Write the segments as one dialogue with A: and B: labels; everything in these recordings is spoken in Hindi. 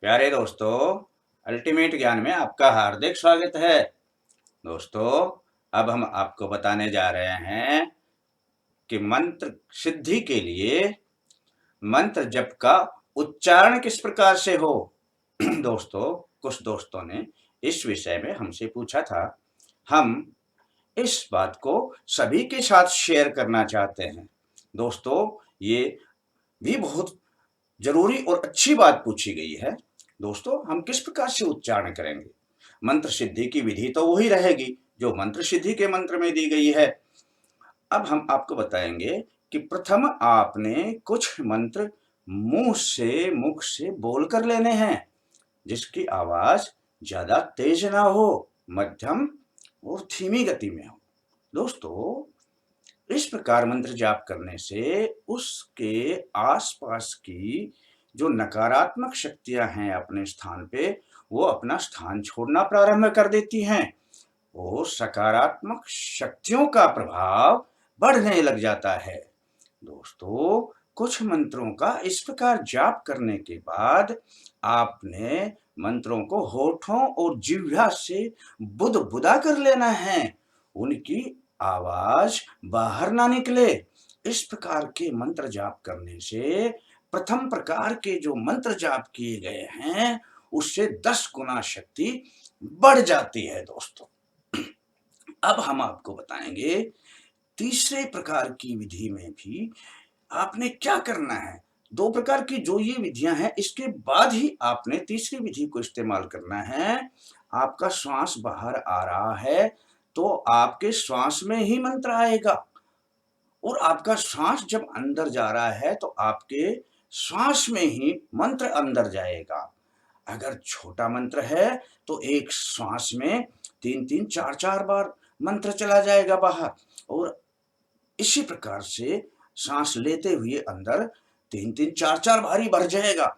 A: प्यारे दोस्तों, अल्टीमेट ज्ञान में आपका हार्दिक स्वागत है। दोस्तों, अब हम आपको बताने जा रहे हैं कि मंत्र सिद्धि के लिए मंत्र जप का उच्चारण किस प्रकार से हो। दोस्तों, कुछ दोस्तों ने इस विषय में हमसे पूछा था। हम इस बात को सभी के साथ शेयर करना चाहते हैं। दोस्तों, ये भी बहुत जरूरी और अच्छी बात पूछी गई है। दोस्तों, हम किस प्रकार से उच्चारण करेंगे? मंत्र सिद्धि की विधि तो वही रहेगी जो मंत्र सिद्धि के मंत्र में दी गई है। अब हम आपको बताएंगे कि प्रथम आपने कुछ मंत्र मुख से बोल कर लेने हैं, जिसकी आवाज ज्यादा तेज ना हो, मध्यम और धीमी गति में हो। दोस्तों, इस प्रकार मंत्र जाप करने से उसके आसपास की जो नकारात्मक शक्तियां हैं अपने स्थान पे, वो अपना स्थान छोड़ना प्रारंभ कर देती हैं और सकारात्मक शक्तियों का प्रभाव बढ़ने लग जाता है। दोस्तों, कुछ मंत्रों का इस प्रकार जाप करने के बाद आपने मंत्रों को होठों और जिह्वा से बुदबुदा कर लेना है, उनकी आवाज बाहर ना निकले। इस प्रकार के मंत्र जाप करने से प्रथम प्रकार के जो मंत्र जाप किए गए हैं उससे 10 गुना शक्ति बढ़ जाती है। दोस्तों, अब हम आपको बताएंगे तीसरे प्रकार की विधि में भी आपने क्या करना है। 2 प्रकार की जो ये विधियां हैं, इसके बाद ही आपने तीसरी विधि को इस्तेमाल करना है। आपका श्वास बाहर आ रहा है तो आपके श्वास में ही मंत्र आएगा, और आपका श्वास जब अंदर जा रहा है तो आपके श्वास में ही मंत्र अंदर जाएगा। अगर छोटा मंत्र है तो एक श्वास में 3-3, 4-4 बार मंत्र चला जाएगा बाहर, और इसी प्रकार से सांस लेते हुए अंदर 3-3, 4-4 बारी भर जाएगा।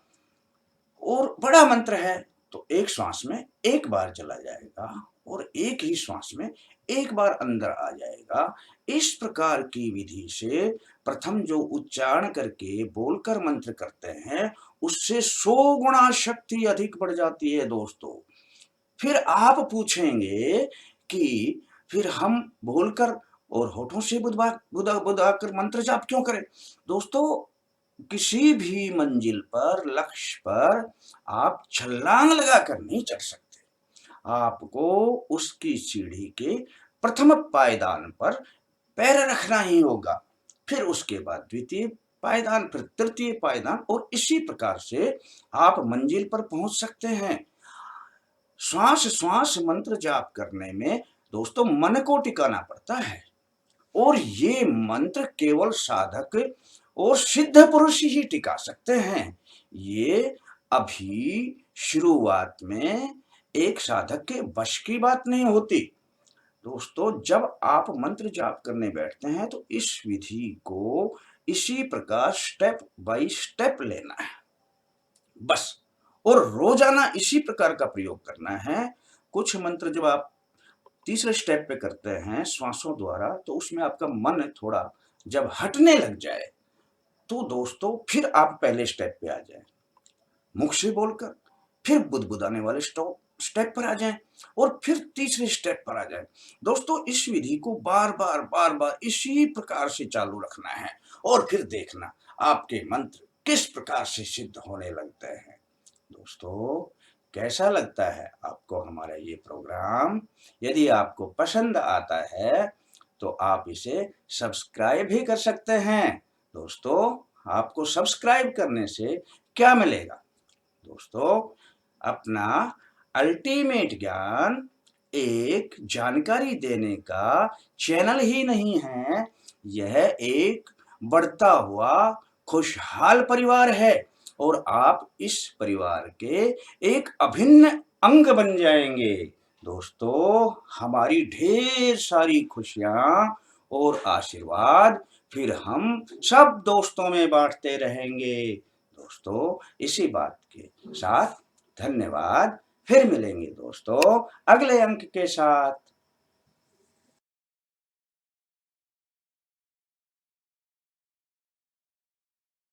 A: और बड़ा मंत्र है तो एक श्वास में एक बार चला जाएगा और एक ही श्वास में एक बार अंदर आ जाएगा। इस प्रकार की विधि से प्रथम जो उच्चारण करके बोलकर मंत्र करते हैं उससे 100 गुना शक्ति अधिक बढ़ जाती है। दोस्तों, फिर आप पूछेंगे कि फिर हम बोलकर और होठों से बुदबा बुदा बुदाकर मंत्र जाप क्यों करें? दोस्तों, किसी भी मंजिल पर, लक्ष्य पर आप छलांग लगाकर नहीं चढ़ सकते। आपको उसकी सीढ़ी के प्रथम पायदान पर पैर रखना ही होगा, फिर उसके बाद द्वितीय पायदान, फिर तृतीय पायदान, और इसी प्रकार से आप मंजिल पर पहुंच सकते हैं। श्वास श्वास मंत्र जाप करने में दोस्तों मन को टिकाना पड़ता है, और ये मंत्र केवल साधक और सिद्ध पुरुष ही टिका सकते हैं। ये अभी शुरुआत में एक साधक के वश की बात नहीं होती। दोस्तों, जब आप मंत्र जाप करने बैठते हैं तो इस विधि को इसी प्रकार स्टेप बाय स्टेप लेना है बस, और रोजाना इसी प्रकार का प्रयोग करना है। कुछ मंत्र जब आप तीसरे स्टेप पे करते हैं श्वासों द्वारा, तो उसमें आपका मन थोड़ा जब हटने लग जाए तो दोस्तों फिर आप पहले स्टेप पे आ जाएं, मुख से बोलकर, फिर बुदबुदाने वाले स्टेप पर आ जाएं, और फिर तीसरे स्टेप पर आ जाएं। दोस्तों, इस विधि को बार बार इसी प्रकार से चालू रखना है, और फिर देखना आपके मंत्र किस प्रकार से सिद्ध होने लगते हैं। दोस्तों, कैसा लगता है आपको हमारा ये प्रोग्राम? यदि आपको पसंद आता है तो आप इसे सब्सक्राइब भी कर सकते हैं। दोस्तों, आपको सब्सक्राइब करने से क्या मिलेगा? दोस्तों, अपना अल्टीमेट ज्ञान एक जानकारी देने का चैनल ही नहीं है, यह एक बढ़ता हुआ खुशहाल परिवार है, और आप इस परिवार के एक अभिन्न अंग बन जाएंगे। दोस्तों, हमारी ढेर सारी खुशियां और आशीर्वाद फिर हम सब दोस्तों में बांटते रहेंगे। दोस्तों, इसी बात के साथ धन्यवाद। फिर मिलेंगे दोस्तों अगले अंक के साथ।